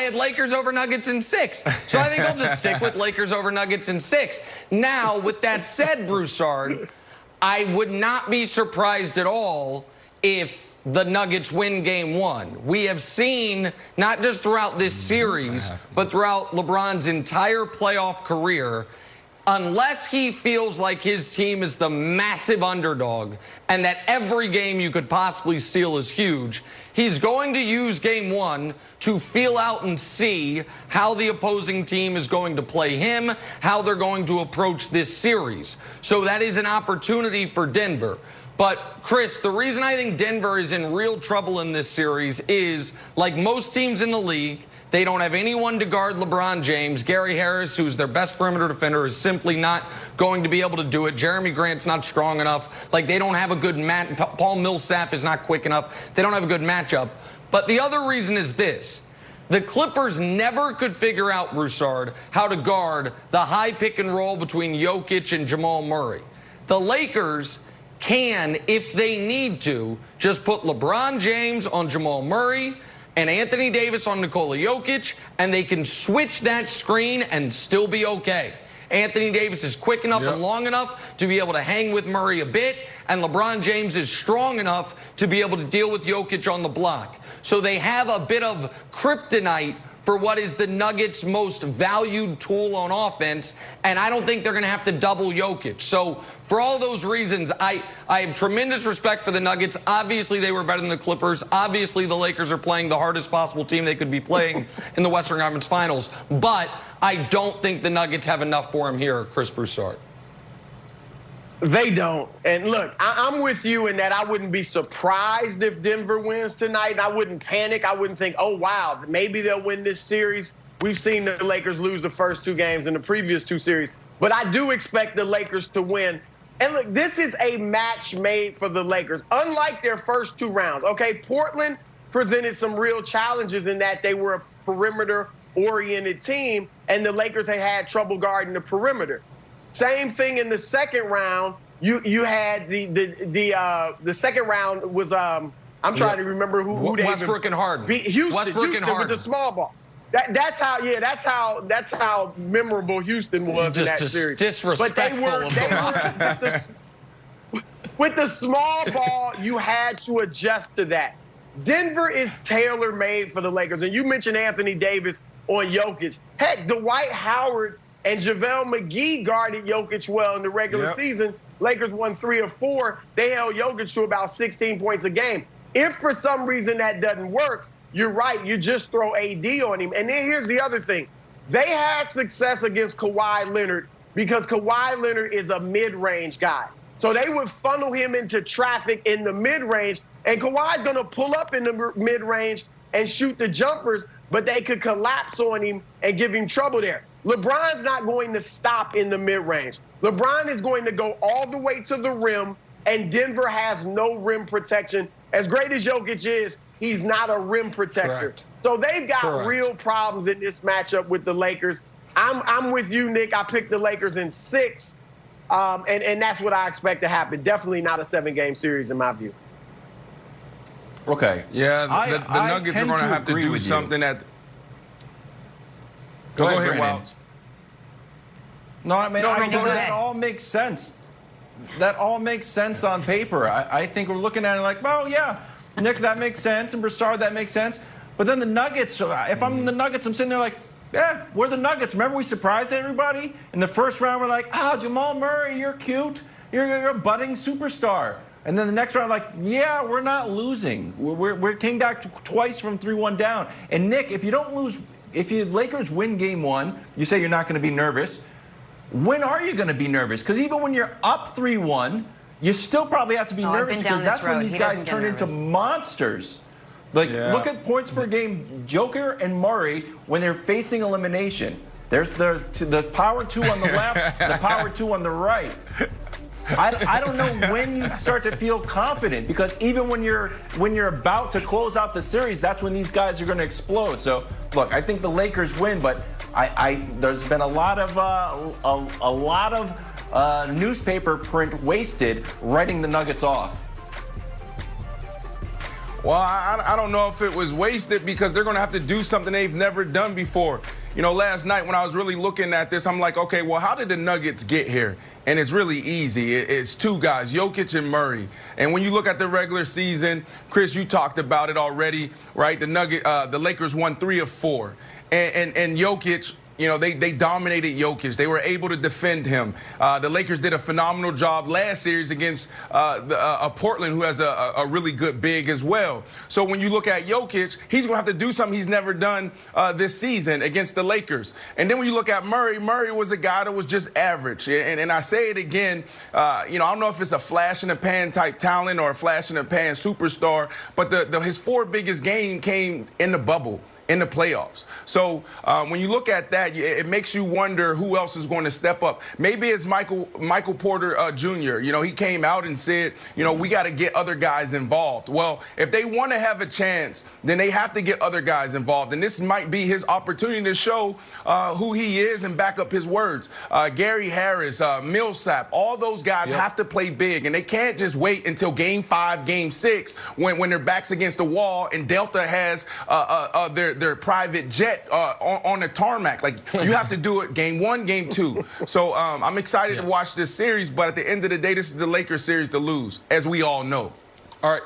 had Lakers over Nuggets in 6. So I think I'll just stick with Lakers over Nuggets in 6. Now, with that said, Broussard, I would not be surprised at all if the Nuggets win game 1. We have seen, not just throughout this series, but throughout LeBron's entire playoff career, unless he feels like his team is the massive underdog and that every game you could possibly steal is huge, he's going to use game 1 to feel out and see how the opposing team is going to play him, how they're going to approach this series. So that is an opportunity for Denver. But, Chris, the reason I think Denver is in real trouble in this series is, like most teams in the league, they don't have anyone to guard LeBron James. Gary Harris, who's their best perimeter defender, is simply not going to be able to do it. Jeremy Grant's not strong enough. Like, they don't have a good match. Paul Millsap is not quick enough. They don't have a good matchup. But the other reason is this. The Clippers never could figure out, Broussard, how to guard the high pick and roll between Jokic and Jamal Murray. The Lakers can, if they need to, just put LeBron James on Jamal Murray and Anthony Davis on Nikola Jokic, and they can switch that screen and still be okay. Anthony Davis is quick enough and long enough to be able to hang with Murray a bit, and LeBron James is strong enough to be able to deal with Jokic on the block. So they have a bit of kryptonite for what is the Nuggets' most valued tool on offense, and I don't think they're going to have to double Jokic. So for all those reasons, I have tremendous respect for the Nuggets. Obviously, they were better than the Clippers. Obviously, the Lakers are playing the hardest possible team they could be playing in the Western Conference Finals. But I don't think the Nuggets have enough for him here, Chris Broussard. They don't. And look, I'm with you in that I wouldn't be surprised if Denver wins tonight. I wouldn't panic. I wouldn't think, oh, wow, maybe they'll win this series. We've seen the Lakers lose the first 2 games in the previous 2 series. But I do expect the Lakers to win. And look, this is a match made for the Lakers. Unlike their first 2 rounds, okay, Portland presented some real challenges in that they were a perimeter-oriented team, and the Lakers had trouble guarding the perimeter. Same thing in the second round. You had the second round was I'm trying to remember who they Westbrook and Harden. Houston, Westbrook Houston and Harden with the small ball. That's how memorable Houston was in that series. Disrespectful. With the small ball, you had to adjust to that. Denver is tailor-made for the Lakers, and you mentioned Anthony Davis on Jokic. Heck, Dwight Howard and JaVale McGee guarded Jokic well in the regular season. Lakers won 3 of 4. They held Jokic to about 16 points a game. If for some reason that doesn't work, you're right, you just throw AD on him. And then here's the other thing. They had success against Kawhi Leonard because Kawhi Leonard is a mid-range guy. So they would funnel him into traffic in the mid-range, and Kawhi's going to pull up in the mid-range and shoot the jumpers, but they could collapse on him and give him trouble there. LeBron's not going to stop in the mid-range. LeBron is going to go all the way to the rim, and Denver has no rim protection. As great as Jokic is, he's not a rim protector. Correct. So they've got real problems in this matchup with the Lakers. I'm with you, Nick. I picked the Lakers in 6, and that's what I expect to happen. Definitely not a 7-game series in my view. Okay. Yeah, the Nuggets are going to have to do something at – Go ahead, Wilds. No, I mean, that all makes sense. That all makes sense on paper. I think we're looking at it like, well, yeah, Nick, that makes sense, and Broussard, that makes sense. But then the Nuggets, if I'm the Nuggets, I'm sitting there like, yeah, we're the Nuggets. Remember we surprised everybody? In the first round, we're like, Jamal Murray, you're cute. You're a budding superstar. And then the next round, like, yeah, we're not losing. We came back twice from 3-1 down. And, Nick, if you don't lose – if the Lakers win game 1, you say you're not going to be nervous. When are you going to be nervous? Because even when you're up 3-1, you still probably have to be nervous because that's when these guys turn into monsters. Like, look at points per game, Joker and Murray, when they're facing elimination. There's the power 2 on the left, the power 2 on the right. I don't know when you start to feel confident, because even when you're about to close out the series, that's when these guys are going to explode. So look, I think the Lakers win, but there's been a lot of newspaper print wasted writing the Nuggets off. Well, I don't know if it was wasted because they're going to have to do something they've never done before. You know, last night when I was really looking at this, I'm like, okay, well, how did the Nuggets get here? And it's really easy. It's two guys, Jokic and Murray. And when you look at the regular season, Chris, you talked about it already, right? The Lakers won 3 of 4. And Jokic, you know, they dominated Jokic. They were able to defend him. The Lakers did a phenomenal job last series against Portland, who has a really good big as well. So when you look at Jokic, he's going to have to do something he's never done this season against the Lakers. And then when you look at Murray, Murray was a guy that was just average. And I say it again, you know, I don't know if it's a flash-in-the-pan type talent or a flash-in-the-pan superstar, but his 4 biggest games came in the bubble, in the playoffs. So when you look at that, it makes you wonder who else is going to step up. Maybe it's Michael Porter Jr. You know, he came out and said, you know, we got to get other guys involved. Well, if they want to have a chance, then they have to get other guys involved. And this might be his opportunity to show who he is and back up his words. Gary Harris, Millsap, all those guys have to play big. And they can't just wait until Game 5, Game 6 when their back's against the wall and Delta has their private jet on the tarmac. Like, you have to do it Game 1, Game 2. So I'm excited to watch this series, but at the end of the day, this is the Lakers series to lose, as we all know. All right.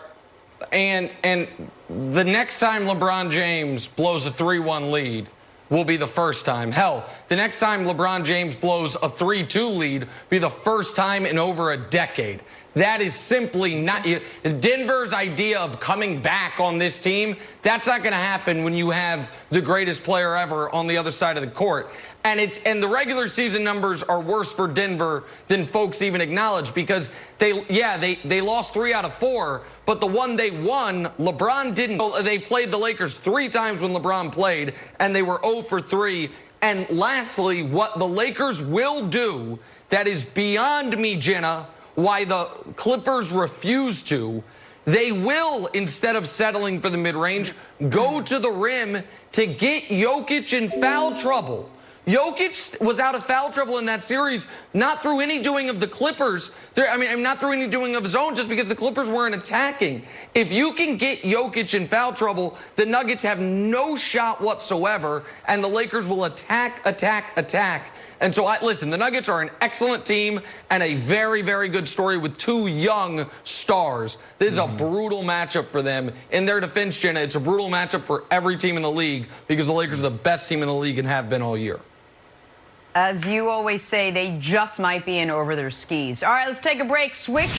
And the next time LeBron James blows a 3-1 lead will be the first time. Hell, the next time LeBron James blows a 3-2 lead will be the first time in over a decade. That is simply not Denver's idea of coming back on this team. That's not going to happen when you have the greatest player ever on the other side of the court. And the regular season numbers are worse for Denver than folks even acknowledge, because they lost 3 out of 4, but the one they won, LeBron didn't. They played the Lakers 3 times when LeBron played, and they were 0 for 3. And lastly, what the Lakers will do that is beyond me, Jenna, why the Clippers refuse to, they will, instead of settling for the mid-range, go to the rim to get Jokic in foul trouble. Jokic was out of foul trouble in that series, not through any doing of the Clippers. Not through any doing of his own, just because the Clippers weren't attacking. If you can get Jokic in foul trouble, the Nuggets have no shot whatsoever, and the Lakers will attack. And so, listen, the Nuggets are an excellent team and a very, very good story with 2 young stars. This is a brutal matchup for them. In their defense, Jenna, it's a brutal matchup for every team in the league, because the Lakers are the best team in the league and have been all year. As you always say, they just might be in over their skis. All right, let's take a break. Switch.